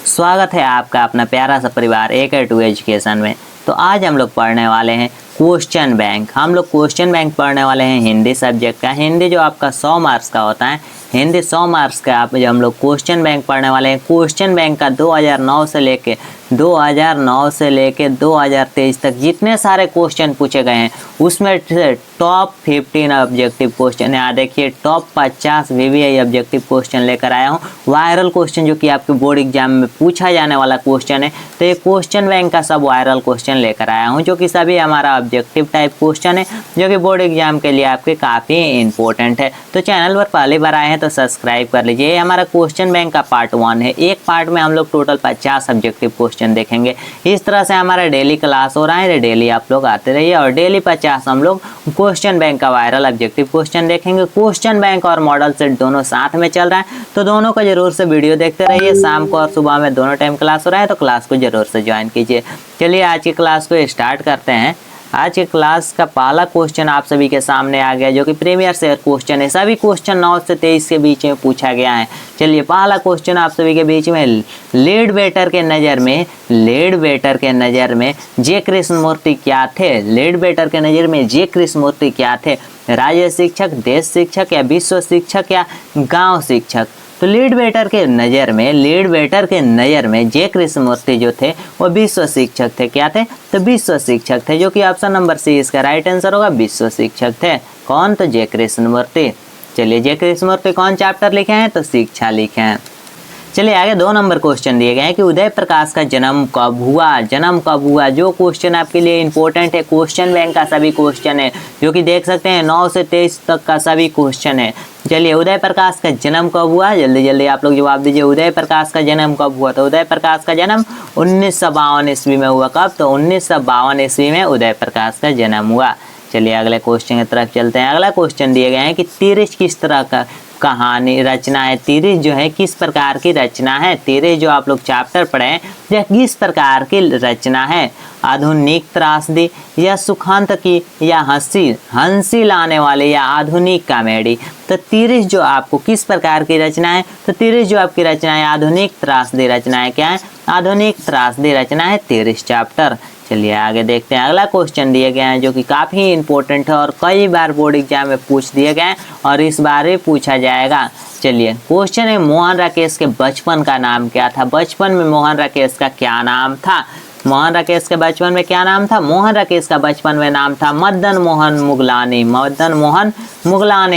स्वागत है आपका अपना प्यारा सा परिवार AK2 एजुकेशन में। तो आज हम लोग पढ़ने वाले हैं क्वेश्चन बैंक। हम लोग क्वेश्चन बैंक पढ़ने वाले हैं हिंदी सब्जेक्ट का। हिंदी जो आपका 100 मार्क्स का होता है, हिंदी 100 मार्क्स का आप जो हम लोग क्वेश्चन बैंक पढ़ने वाले हैं। क्वेश्चन बैंक का 2009 से लेके 2023 तक जितने सारे क्वेश्चन पूछे गए हैं उसमें टॉप 15 ऑब्जेक्टिव क्वेश्चन है। यहाँ देखिए टॉप 50 VVI ऑब्जेक्टिव क्वेश्चन लेकर आया हूँ। वायरल क्वेश्चन जो कि आपके बोर्ड एग्जाम में पूछा जाने वाला क्वेश्चन है, तो ये क्वेश्चन बैंक का सब वायरल क्वेश्चन लेकर आया हूँ, जो कि सभी हमारा ऑब्जेक्टिव टाइप क्वेश्चन है, जो कि बोर्ड एग्जाम के लिए आपके काफ़ी इंपॉर्टेंट है। तो चैनल पर पहली बार आए हैं तो सब्सक्राइब कर लीजिए। ये हमारा क्वेश्चन बैंक का पार्ट 1 है। एक पार्ट में हम लोग टोटल 50 ऑब्जेक्टिव क्वेश्चन देखेंगे। इस तरह से हमारा डेली क्लास हो रहा है, डेली आप लोग आते रहिए और डेली 50 हम लोग क्वेश्चन बैंक का वायरल ऑब्जेक्टिव क्वेश्चन देखेंगे। क्वेश्चन बैंक और मॉडल सेट दोनों साथ में चल रहा है, तो दोनों को जरूर से वीडियो देखते रहिए। शाम को और सुबह में दोनों टाइम क्लास हो रहा है, तो क्लास को जरूर से ज्वाइन कीजिए। चलिए आज की क्लास को स्टार्ट करते हैं। आज की क्लास का पहला क्वेश्चन आप सभी के सामने आ गया, जो कि प्रीवियस ईयर क्वेश्चन है। सभी क्वेश्चन 9 से 23 के बीच में पूछा गया है। चलिए पहला क्वेश्चन आप सभी के बीच में, लीड वेटर के नज़र में जे कृष्णमूर्ति क्या थे? लीड वेटर के नज़र में जे कृष्णमूर्ति क्या थे? राज्य शिक्षक, देश शिक्षक या विश्व शिक्षक या गाँव शिक्षक? तो लीड वेटर के नज़र में जे कृष्णमूर्ति जो थे वो विश्व शिक्षक थे। क्या थे? तो विश्व शिक्षक थे, जो कि ऑप्शन नंबर सी इसका राइट आंसर होगा। विश्व शिक्षक थे कौन? तो जे कृष्णमूर्ति। चलिए जे कृष्णमूर्ति कौन चैप्टर लिखे हैं? तो शिक्षा लिखे हैं। चलिए आगे 2 नंबर क्वेश्चन दिए गए हैं कि उदय प्रकाश का जन्म कब हुआ? जो क्वेश्चन आपके लिए इंपॉर्टेंट है, क्वेश्चन बैंक का सभी क्वेश्चन है, जो कि देख सकते हैं 9 से 23 तक का सभी क्वेश्चन है। चलिए उदय प्रकाश का जन्म कब हुआ? जल्दी जल्दी आप लोग जवाब दीजिए। उदय प्रकाश का जन्म कब हुआ? तो उदय प्रकाश का जन्म 1952 ईस्वी में हुआ। कब? तो 1952 ईस्वी में उदय प्रकाश का जन्म हुआ। चलिए अगले क्वेश्चन की तरफ चलते हैं। अगला क्वेश्चन दिए गए हैं कि तीरिश किस तरह का कहानी रचना है? तीरिश जो है किस प्रकार की रचना है? तीरिश जो आप लोग चैप्टर पढ़े हैं यह किस प्रकार की रचना है? आधुनिक त्रासदी या सुखांत की या हंसी लाने वाले या आधुनिक कॉमेडी? तो तीरिश जो आपको किस प्रकार की रचना है? तो तीरिश जो आपकी रचना है आधुनिक त्रासदी रचना है। क्या है? आधुनिक त्रासदी रचना है तीरिश चैप्टर। चलिए आगे देखते हैं। अगला क्वेश्चन दिए गए हैं, जो कि काफ़ी इंपॉर्टेंट है और कई बार बोर्ड एग्जाम में पूछ दिए गए और इस बार भी पूछा जाएगा। चलिए क्वेश्चन है, मोहन राकेश के बचपन का नाम क्या था? बचपन में मोहन राकेश का क्या नाम था? मोहन राकेश के बचपन में क्या नाम था? मोहन राकेश का बचपन में नाम था मदन मोहन मुगलानी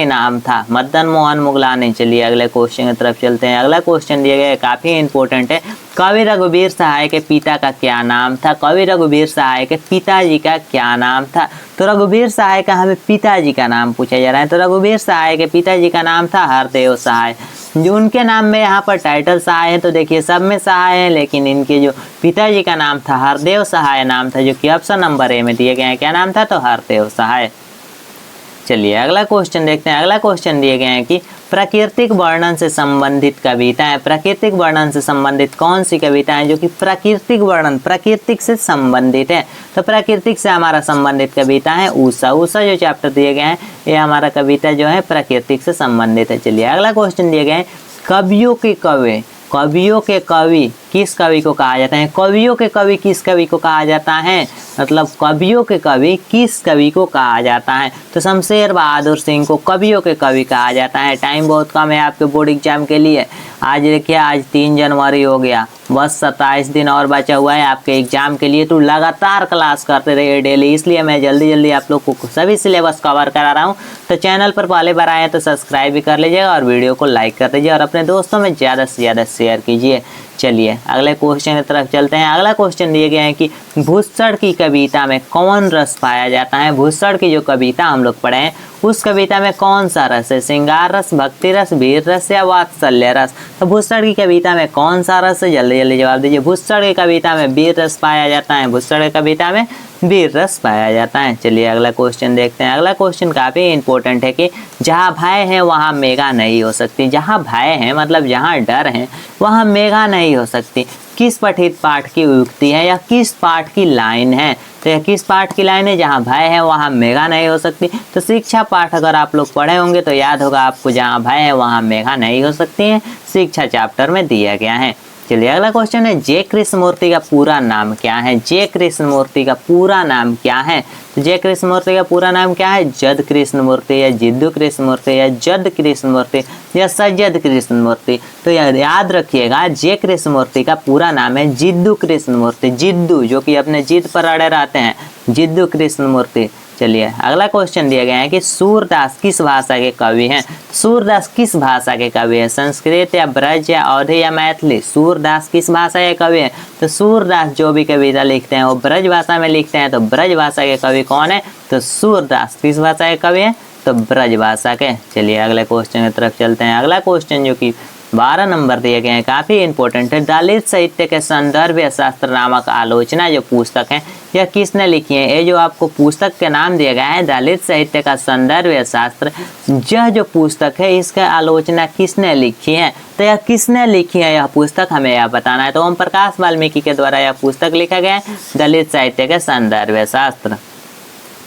नाम था, मदन मोहन मुगलानी। चलिए अगले क्वेश्चन की तरफ चलते हैं। अगला क्वेश्चन दिए गए काफ़ी इंपॉर्टेंट है। कवि रघुवीर सहाय के पिता का क्या नाम था? कवि रघुवीर सहाय के पिताजी का क्या नाम था? तो रघुवीर सहाय का हमें पिताजी का नाम पूछा जा रहा है, तो रघुवीर सहाय के पिताजी का नाम था हरदेव सहाय। जो उनके नाम में यहाँ पर टाइटल सहाय है, तो देखिए सब में सहाय है, लेकिन इनके जो पिताजी का नाम था हरदेव सहाय नाम था, जो कि ऑप्शन नंबर ए में दिए गए हैं। क्या नाम था? तो हरदेव सहाय। चलिए अगला क्वेश्चन देखते हैं। अगला क्वेश्चन दिए गए हैं कि प्राकृतिक वर्णन से संबंधित कविता है। प्राकृतिक वर्णन से संबंधित कौन सी कविता है जो कि प्राकृतिक से संबंधित है? तो प्राकृतिक से हमारा संबंधित कविता है उषा जो चैप्टर दिए गए हैं, ये हमारा कविता जो है प्राकृतिक से संबंधित है। चलिए अगला क्वेश्चन दिए गए हैं, कवियों के कवि किस कवि को कहा जाता है? कवियों के कवि किस कवि को कहा जाता है? मतलब कवियों के कवि किस कवि को कहा जाता है? तो शमशेर बहादुर सिंह को कवियों के कवि कहा जाता है। टाइम बहुत कम है आपके बोर्ड एग्जाम के लिए। आज देखिए आज 3 जनवरी हो गया, बस 27 दिन और बचा हुआ है आपके एग्जाम के लिए। तो लगातार क्लास करते रहिए डेली, इसलिए मैं जल्दी आप लोग को सभी सिलेबस कवर करा रहा हूँ। तो चैनल पर पहले बार आए तो सब्सक्राइब भी कर लीजिएगा और वीडियो को लाइक कर दीजिए और अपने दोस्तों में ज़्यादा से ज़्यादा शेयर कीजिए। चलिए अगले क्वेश्चन की तरफ चलते हैं। अगला क्वेश्चन दिए गए हैं कि भूसड़ की कविता में कौन रस पाया जाता है? भूसड़ की जो कविता हम लोग पढ़े हैं उस कविता में कौन सा रस है? श्रृंगार रस, भक्ति रस, वीर रस या वात्सल्य रस? तो भूसड़ की कविता में कौन सा रस है? जल्दी जवाब दीजिए। भूसड़ की कविता में वीर रस पाया जाता है। भूसड़ की कविता में वीर रस पाया जाता है। चलिए अगला क्वेश्चन देखते हैं। अगला क्वेश्चन काफ़ी इंपॉर्टेंट है कि जहाँ भय है वहाँ मेघा नहीं हो सकती। जहाँ भय है मतलब जहाँ डर है वहाँ मेघा नहीं हो सकती। किस पठित पाठ की उक्ति है या किस पाठ की लाइन है? तो यह किस पाठ की लाइन है? जहाँ भय है वहाँ मेघा नहीं हो सकती। तो शिक्षा पाठ अगर आप लोग पढ़े होंगे तो याद होगा आपको, जहाँ भय है वहाँ मेघा नहीं हो सकती है, शिक्षा चैप्टर में दिया गया है। चलिए अगला क्वेश्चन है, जे कृष्णमूर्ति का पूरा नाम क्या है? जे कृष्णमूर्ति का पूरा नाम क्या है? तो जे कृष्णमूर्ति का पूरा नाम क्या है? जद कृष्णमूर्ति या जिद्दू कृष्णमूर्ति या जद कृष्णमूर्ति या सज्जद कृष्णमूर्ति। तो याद रखिएगा, जे कृष्णमूर्ति का पूरा नाम है जिद्दू कृष्णमूर्ति। जिद्दू जो कि अपने जिद पर अड़े रहते हैं, जिद्दू कृष्णमूर्ति। चलिए अगला क्वेश्चन दिया गया है कि सूरदास किस भाषा के कवि हैं? सूरदास किस भाषा के कवि हैं? संस्कृत या ब्रज या अवधी या मैथिली? सूरदास किस भाषा के कवि हैं? तो सूरदास जो भी कविता लिखते हैं वो ब्रज भाषा में लिखते हैं। तो ब्रज भाषा के कवि कौन है? तो सूरदास किस भाषा के कवि हैं? तो ब्रज भाषा के। चलिए अगले क्वेश्चन की तरफ चलते हैं। अगला क्वेश्चन जो कि 12 नंबर दिए गए हैं, काफी इंपॉर्टेंट है। दलित साहित्य के संदर्भ या शास्त्र नामक आलोचना जो पुस्तक है, यह किसने लिखी है? ये जो आपको पुस्तक के नाम दिया गया है, दलित साहित्य का संदर्भ या शास्त्र, यह जो पुस्तक है इसका आलोचना किसने लिखी है? तो यह किसने लिखी है यह पुस्तक, हमें यह बताना है। तो ओम प्रकाश वाल्मीकि के द्वारा यह पुस्तक लिखा गया है, दलित साहित्य के संदर्भ या शास्त्र।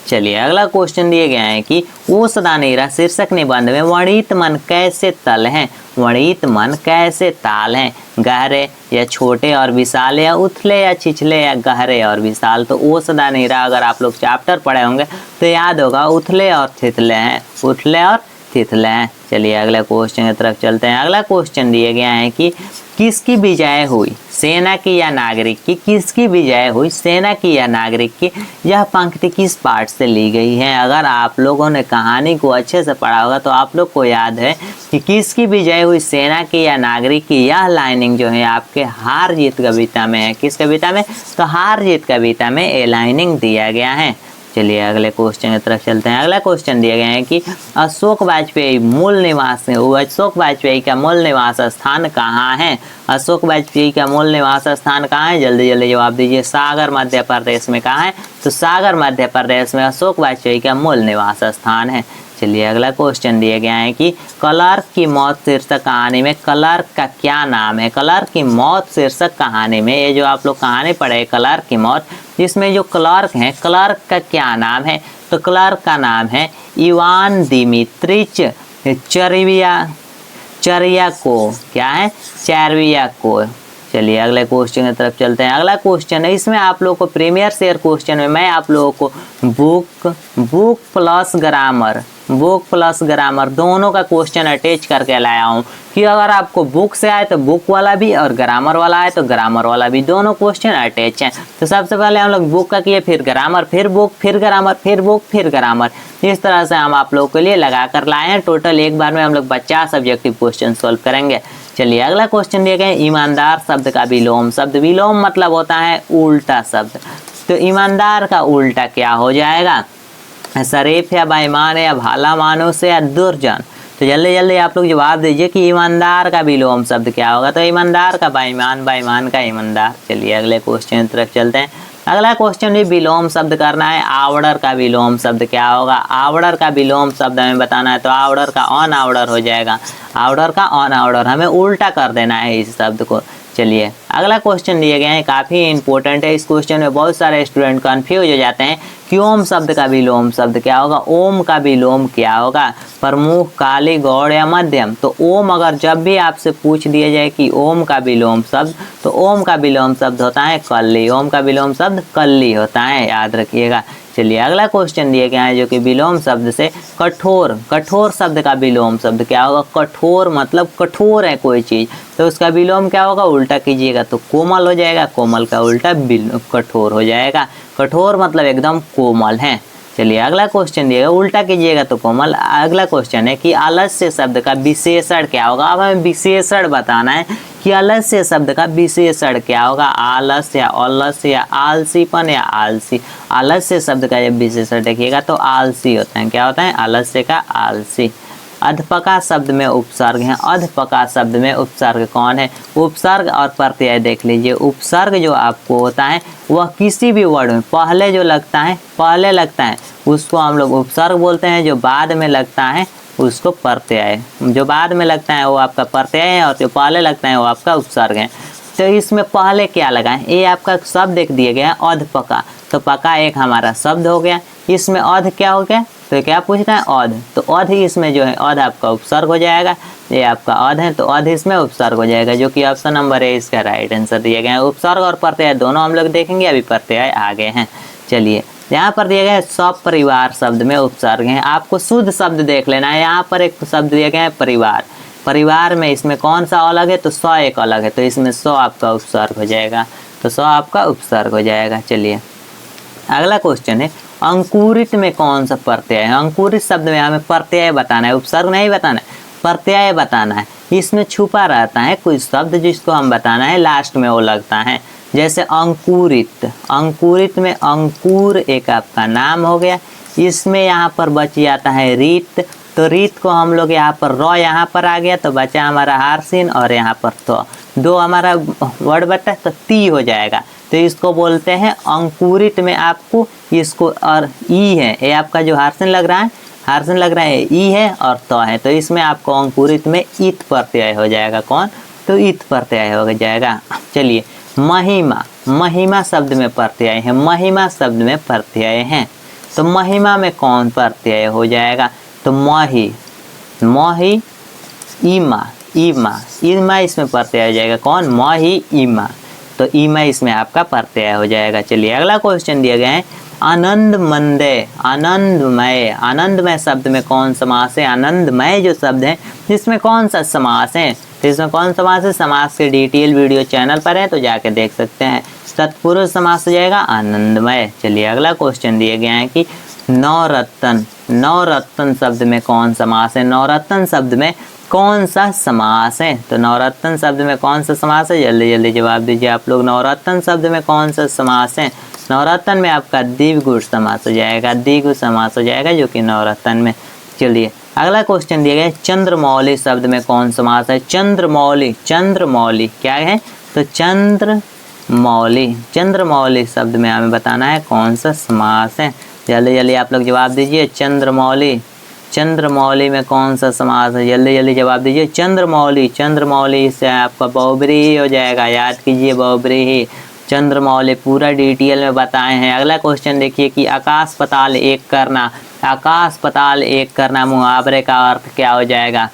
चलिए अगला क्वेश्चन दिए गए हैं कि ओ सदा नीरा शीर्षक निबंध में वर्णित मन कैसे तल हैं? वर्णित मन कैसे ताल हैं? गहरे या छोटे और विशाल या उथले या छिछले या गहरे और विशाल? तो ओ सदा नीरा अगर आप लोग चैप्टर पढ़े होंगे तो याद होगा उथले और थिथले हैं, उथले और थिथले हैं। चलिए अगले क्वेश्चन की तरफ चलते हैं। अगला क्वेश्चन दिए गया है कि किसकी विजय हुई, सेना की या नागरिक की? किसकी विजय हुई, सेना की या नागरिक की? यह पंक्ति किस पाठ से ली गई है? अगर आप लोगों ने कहानी को अच्छे से पढ़ा होगा तो आप लोग को याद है कि किसकी विजय हुई, सेना की या नागरिक की? यह लाइनिंग जो है आपके हार जीत कविता में है। किस कविता में? तो हार जीत कविता में ये लाइनिंग दिया गया है। चलिए अगले क्वेश्चन की तरफ चलते हैं। अगला क्वेश्चन दिया गया है कि अशोक वाजपेयी मूल निवास, अशोक वाजपेयी का मूल निवास स्थान कहाँ है? अशोक वाजपेयी का मूल निवास स्थान कहाँ है? जल्दी जल्दी जवाब दीजिए। सागर मध्य प्रदेश में कहाँ है? तो सागर मध्य प्रदेश में अशोक वाजपेयी का मूल निवास स्थान है। चलिए अगला क्वेश्चन दिया गया है कि क्लर्क की मौत शीर्षक कहानी में क्लर्क का क्या नाम है? क्लर्क की मौत शीर्षक कहानी में, ये जो आप लोग कहानी पढ़े क्लर्क की मौत, इसमें जो क्लर्क हैं, क्लर्क का क्या नाम है? तो क्लर्क का नाम है इवान दिमित्रिच चर्याको। क्या है? चर्याको। चलिए अगले क्वेश्चन की तरफ चलते हैं। अगला क्वेश्चन है, इसमें आप लोगों को प्रीमियर शेयर क्वेश्चन में मैं आप लोगों को बुक प्लस ग्रामर दोनों का क्वेश्चन अटैच करके लाया हूँ कि अगर आपको बुक से आए तो बुक वाला भी और ग्रामर वाला आए तो ग्रामर वाला भी, दोनों क्वेश्चन अटैच हैं। तो सबसे पहले हम लोग बुक का किए, फिर ग्रामर, फिर बुक, फिर ग्रामर, फिर बुक, फिर ग्रामर। इस तरह से हम आप लोगों के लिए लगा कर लाए हैं। टोटल एक बार में हम लोग 50 सब्जेक्टिव क्वेश्चन सॉल्व करेंगे। चलिए अगला क्वेश्चन दिया गया, ईमानदार शब्द का विलोम शब्द। विलोम मतलब होता है उल्टा शब्द। तो ईमानदार का उल्टा क्या हो जाएगा? शरीफ या बेईमान या भला मानुस या दुर्जन? तो जल्दी जल्दी आप लोग जवाब दीजिए कि ईमानदार का विलोम शब्द क्या होगा? तो ईमानदार का बेईमान, बेईमान का ईमानदार। चलिए अगले क्वेश्चन की तरफ चलते हैं। अगला क्वेश्चन भी विलोम शब्द करना है। आवड़र का विलोम शब्द क्या होगा? आवड़र का विलोम शब्द हमें बताना है। तो आवड़र का ऑन आवड़र हो जाएगा। आवड़र का ऑन आवड़र, हमें उल्टा कर देना है इस शब्द को। चलिए अगला क्वेश्चन दिए गए हैं, काफ़ी इंपॉर्टेंट है। इस क्वेश्चन में बहुत सारे स्टूडेंट कंफ्यूज हो जाते हैं कि ओम शब्द का विलोम शब्द क्या होगा? ओम का विलोम क्या होगा? प्रमुख, काली, गौड़ या मध्यम? तो ओम अगर जब भी आपसे पूछ दिया जाए कि ओम का विलोम शब्द, तो ओम का विलोम शब्द होता है कल्ली। ओम का विलोम शब्द कल्ली होता है, याद रखिएगा। चलिए अगला क्वेश्चन दिए गए हैं जो कि विलोम शब्द से कठोर, कठोर शब्द का विलोम शब्द क्या होगा? कठोर मतलब कठोर है कोई चीज़, तो उसका विलोम क्या होगा? उल्टा कीजिएगा तो कोमल हो जाएगा। कोमल का उल्टा कठोर हो जाएगा। कठोर मतलब एकदम कोमल है। चलिए अगला क्वेश्चन दिएगा, उल्टा कीजिएगा तो कोमल। अगला क्वेश्चन है कि आलस्य शब्द का विशेषण क्या होगा? अब हमें विशेषण बताना है कि आलस्य शब्द का विशेषण क्या होगा? आलस्य या अलस्य या आलसीपन या आलसी? आलस्य शब्द का जब विशेषण देखिएगा तो आलसी होता है। क्या होता है? आलस्य का आलसी। अधपका शब्द में उपसर्ग है। अधपका शब्द में उपसर्ग कौन है? उपसर्ग और प्रत्यय देख लीजिए। उपसर्ग जो आपको होता है वह किसी भी वर्ड में पहले जो लगता है, पहले लगता है उसको हम लोग उपसर्ग बोलते हैं। जो बाद में लगता है उसको प्रत्यय, जो बाद में लगता है वो आपका प्रत्यय है और जो पहले लगता है वो आपका उपसर्ग है। तो इसमें पहले क्या लगा है? ये आपका शब्द एक दिया गया अधपका, तो पका एक हमारा शब्द हो गया। इसमें अध क्या हो गया? तो क्या पूछ रहा है औध, तो औध ही इसमें जो है औध आपका उपसर्ग हो जाएगा, ये आपका औध है तो औध इसमें उपसर्ग हो जाएगा, जो कि ऑप्शन नंबर ए इसका राइट आंसर दिया गया है। उपसर्ग और प्रत्यय दोनों हम लोग देखेंगे, अभी प्रत्यय आगे हैं। चलिए यहाँ पर दिया गया है सपरिवार शब्द में उपसर्ग है, आपको शुद्ध शब्द देख लेना है। यहाँ पर एक शब्द दिया गया है परिवार, परिवार में इसमें कौन सा अलग है, तो स एक अलग है, तो इसमें स आपका उपसर्ग हो जाएगा, तो स आपका उपसर्ग हो जाएगा। चलिए अगला क्वेश्चन है अंकुरित में कौन सा प्रत्यय है। अंकुरित शब्द में हमें प्रत्यय बताना है, उपसर्ग नहीं बताना है, प्रत्यय बताना है। इसमें छुपा रहता है कुछ शब्द जिसको हम बताना है, लास्ट में वो लगता है। जैसे अंकुरित, अंकुरित में अंकुर एक आपका नाम हो गया, इसमें यहाँ पर बच जाता है रीत, तो रीत को हम लोग यहाँ पर र यहाँ पर आ गया तो बचा हमारा हारसिन और यहाँ पर तो दो हमारा वर्ड बचा तो ती हो जाएगा, तो इसको बोलते हैं अंकुरित में आपको इसको और ई है, ये आपका जो हारसिन लग रहा है, हारसिन लग रहा है ई है और तो है, तो इसमें आपको अंकुरित में इत प्रत्यय हो जाएगा, कौन, तो इत प्रत्यय हो जाएगा। चलिए महिमा, महिमा शब्द में प्रत्यय है, महिमा शब्द में प्रत्यय है, तो महिमा में कौन प्रत्यय हो जाएगा, तो मही, मही ईमा, ईमा, ईमा इसमें प्रत्यय हो जाएगा, कौन, मही ईमा, तो ईमा इसमें आपका प्रत्यय हो जाएगा। चलिए अगला क्वेश्चन दिया गया है आनंदमंदय, आनंदमय, आनंदमय शब्द में कौन समास है, आनंदमय जो शब्द है जिसमें कौन सा समास है, तो इसमें कौन समास है, समास के डिटेल वीडियो चैनल पर है तो जाके देख सकते हैं। तत्पुरुष समास हो जाएगा आनंदमय। चलिए अगला क्वेश्चन दिया गया है कि नवरत्न, नवरत्न शब्द में कौन समास है, नवरत्न शब्द में कौन सा समास है, तो नवरत्न शब्द में कौन सा समास है, जल्दी जल्दी जवाब दीजिए आप लोग। नवरत्न शब्द में कौन सा समास है, नवरत्न में आपका द्विगु समास हो जाएगा, द्विगु समास हो जाएगा जो कि नवरत्न में। चलिए अगला क्वेश्चन दिया गया है चंद्रमौली शब्द में कौन समास है, चंद्रमौली, चंद्रमौली क्या है, तो चंद्रमौली, चंद्रमौली शब्द में हमें बताना है कौन सा समास है, जल्दी जल्दी आप लोग जवाब दीजिए। चंद्रमौली, चंद्रमौली में कौन सा समास है, जल्दी जल्दी जवाब दीजिए। चंद्रमौली, चंद्रमौली से आपका बहुब्रीहि हो जाएगा, याद कीजिए बहुब्रीहि, चंद्रमौली पूरा डिटेल में बताए हैं। अगला क्वेश्चन देखिए कि आकाश पताल एक करना, आकाश पताल एक करना मुहावरे का अर्थ क्या हो जाएगा।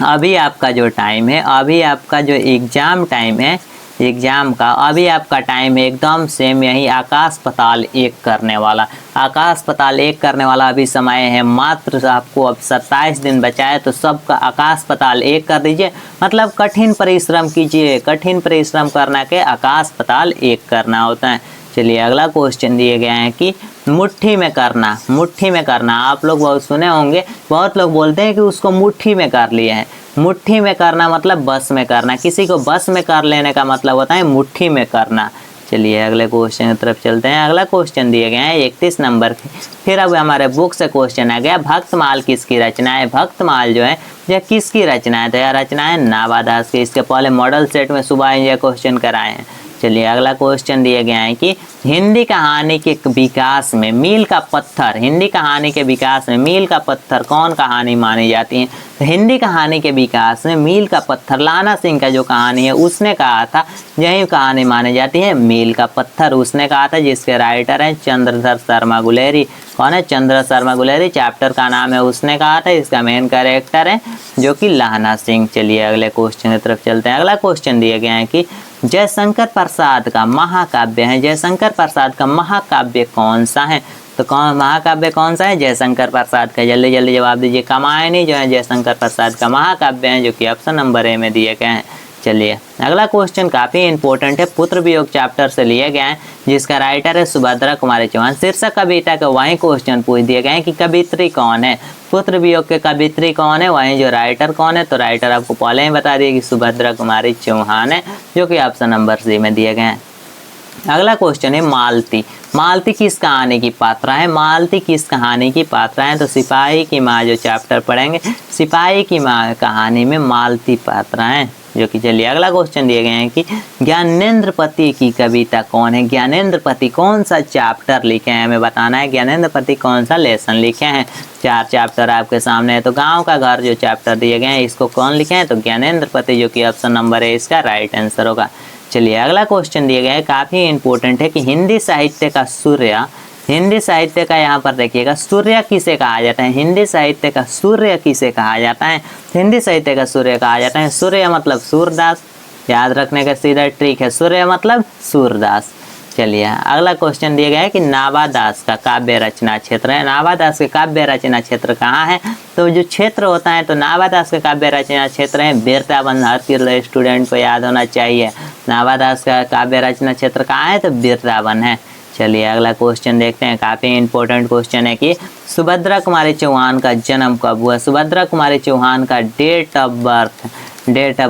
अभी आपका जो टाइम है, अभी आपका जो एग्जाम टाइम है, एग्जाम का अभी आपका टाइम है एकदम सेम यही आकाश पताल एक करने वाला, आकाश पताल एक करने वाला अभी समय है, मात्र आपको अब 27 दिन बचा है, तो सबका आकाश पताल एक कर दीजिए, मतलब कठिन परिश्रम कीजिए, कठिन परिश्रम करना के आकाश पताल एक करना होता है। चलिए अगला क्वेश्चन दिए गए हैं कि मुट्ठी में करना, मुट्ठी में करना आप लोग बहुत सुने होंगे, बहुत लोग बोलते हैं कि उसको मुट्ठी में कर लिए हैं। मुट्ठी में करना मतलब बस में करना, किसी को बस में कर लेने का मतलब होता है मुट्ठी में करना। चलिए अगले क्वेश्चन की तरफ चलते हैं। अगला क्वेश्चन दिए गए हैं 31 नंबर के। फिर अब हमारे बुक से क्वेश्चन आ गया भक्तमाल किसकी रचना है। भक्तमाल जो है यह किसकी रचना है, तो यह रचना है नाभादास की। इसके पहले मॉडल सेट में सुबह यह क्वेश्चन कराए हैं। चलिए अगला क्वेश्चन दिया गया है कि हिंदी कहानी के विकास में मील का पत्थर, हिंदी कहानी के विकास में मील का पत्थर कौन कहानी मानी जाती है, तो हिंदी कहानी के विकास में मील का पत्थर लाना सिंह का जो कहानी है उसने कहा था, यही कहानी मानी जाती है मील का पत्थर उसने कहा था, जिसके राइटर हैं चंद्रधर शर्मा गुलेरी। कौन है, चंद्र शर्मा गुलेरी। चैप्टर का नाम है उसने कहा था, इसका मेन कैरेक्टर है जो कि लाना सिंह। चलिए अगले क्वेश्चन की तरफ चलते हैं। अगला क्वेश्चन दिया गया है कि जयशंकर प्रसाद का महाकाव्य है, जयशंकर प्रसाद का महाकाव्य कौन सा है, तो कौन महाकाव्य कौन सा है जयशंकर प्रसाद का, जल्दी जल्दी जवाब दीजिए। कामायनी जो है जयशंकर प्रसाद का महाकाव्य है, जो कि ऑप्शन नंबर ए में दिए गए हैं। चलिए अगला क्वेश्चन काफ़ी इंपॉर्टेंट है, पुत्र वियोग चैप्टर से लिए गए हैं, जिसका राइटर है सुभद्रा कुमारी चौहान। शीर्षक कविता के वही क्वेश्चन पूछ दिए गए हैं कि कवित्री कौन है, पुत्र वियोग के कवित्री कौन है, वहीं जो राइटर कौन है, तो राइटर आपको पहले ही बता दिए कि सुभद्रा कुमारी चौहान है, जो कि ऑप्शन नंबर सी में दिए गए हैं। अगला क्वेश्चन है मालती, मालती किस कहानी की पात्रा है, मालती किस कहानी की पात्रा है, तो सिपाही की माँ जो चैप्टर पढ़ेंगे, सिपाही की माँ कहानी में मालती पात्रा है, जो कि। चलिए अगला क्वेश्चन दिए गए हैं कि ज्ञानेंद्र पति की कविता कौन है, ज्ञानेंद्र पति कौन सा चैप्टर लिखे हैं, हमें बताना है ज्ञानेंद्र पति कौन सा लेसन लिखे हैं। 4 चैप्टर आपके सामने है, तो गांव का घर जो चैप्टर दिए गए हैं इसको कौन लिखे हैं, तो ज्ञानेंद्र पति, जो कि ऑप्शन नंबर है इसका राइट आंसर होगा। चलिए अगला क्वेश्चन दिया गया है, काफ़ी इंपॉर्टेंट है कि हिंदी साहित्य का सूर्य, हिंदी साहित्य का यहाँ पर देखिएगा सूर्य किसे कहा जाता है, हिंदी साहित्य का सूर्य किसे कहा जाता है, हिंदी साहित्य का सूर्य कहा जाता है, सूर्य मतलब सूरदास, याद रखने का सीधा ट्रिक है, सूर्य मतलब सूरदास। चलिए अगला क्वेश्चन दिया गया है कि नाभादास का काव्य रचना क्षेत्र है, नाभादास के काव्य रचना क्षेत्र कहाँ है, तो जो क्षेत्र होता है तो नाभादास का काव्य रचना क्षेत्र है बिरतावन, हर किसी स्टूडेंट को याद होना चाहिए, नाभादास का काव्य रचना क्षेत्र कहाँ है तो बिरतावन है। चलिए अगला क्वेश्चन देखते हैं, काफ़ी इंपॉर्टेंट क्वेश्चन है कि सुभद्रा कुमारी चौहान का जन्म कब हुआ, सुभद्रा कुमारी चौहान का डेट ऑफ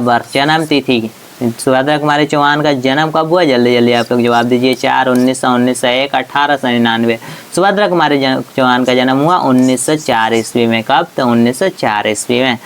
बर्थ जन्म तिथि, सुभद्रा कुमारी चौहान का जन्म कब हुआ, जल्दी जल्दी आप लोग जवाब दीजिए। 4, 1900, 1901, 1899। सुभद्रा कुमारी चौहान का जन्म हुआ 1904 ईस्वी में, कब तो 1904 ईस्वी में।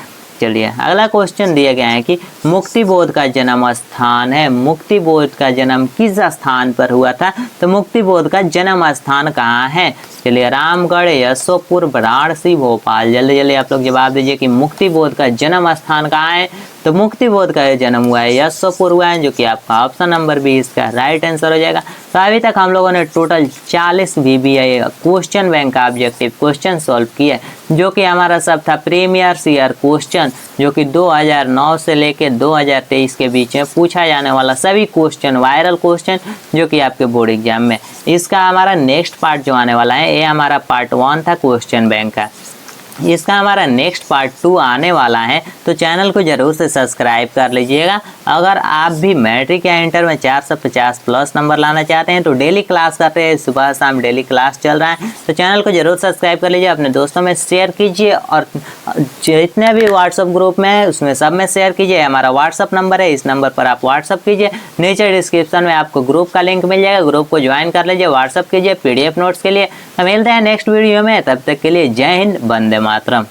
चलिए अगला क्वेश्चन दिया गया है कि मुक्तिबोध का जन्म स्थान है, मुक्तिबोध का जन्म किस स्थान पर हुआ था, तो मुक्तिबोध का जन्म स्थान कहाँ है, चलिए रामगढ़, यशोपुर, वाराणसी, भोपाल। जल्दी जल्दी आप लोग जवाब दीजिए कि मुक्तिबोध का जन्म स्थान कहाँ है, तो मुक्तिबोध का जन्म हुआ है यशोपुर हुआ है, जो कि आपका ऑप्शन नंबर 20 का राइट आंसर हो जाएगा। तो अभी तक हम लोगों ने टोटल 40 VBI क्वेश्चन बैंक का ऑब्जेक्टिव क्वेश्चन सॉल्व किया, जो कि हमारा सब था प्रीवियस ईयर क्वेश्चन, जो कि 2009 से लेके 2023 के बीच में पूछा जाने वाला सभी क्वेश्चन, वायरल क्वेश्चन जो कि आपके बोर्ड एग्जाम में। इसका हमारा नेक्स्ट पार्ट जो आने वाला है, ये हमारा पार्ट 1 था क्वेश्चन बैंक का, इसका हमारा नेक्स्ट पार्ट 2 आने वाला है, तो चैनल को जरूर से सब्सक्राइब कर लीजिएगा। अगर आप भी मैट्रिक या इंटर में 450 प्लस नंबर लाना चाहते हैं तो डेली क्लास करते हैं, सुबह शाम डेली क्लास चल रहा है, तो चैनल को जरूर सब्सक्राइब कर लीजिए, अपने दोस्तों में शेयर कीजिए और जितने भी व्हाट्सअप ग्रुप में है उसमें सब में शेयर कीजिए। हमारा व्हाट्सअप नंबर है, इस नंबर पर आप व्हाट्सअप कीजिए, नीचे डिस्क्रिप्शन में आपको ग्रुप का लिंक मिल जाएगा, ग्रुप को ज्वाइन कर लीजिए, व्हाट्सअप कीजिए PDF नोट्स के लिए। मिलते हैं नेक्स्ट वीडियो में, तब तक के लिए जय हिंद, वंदे मातरम।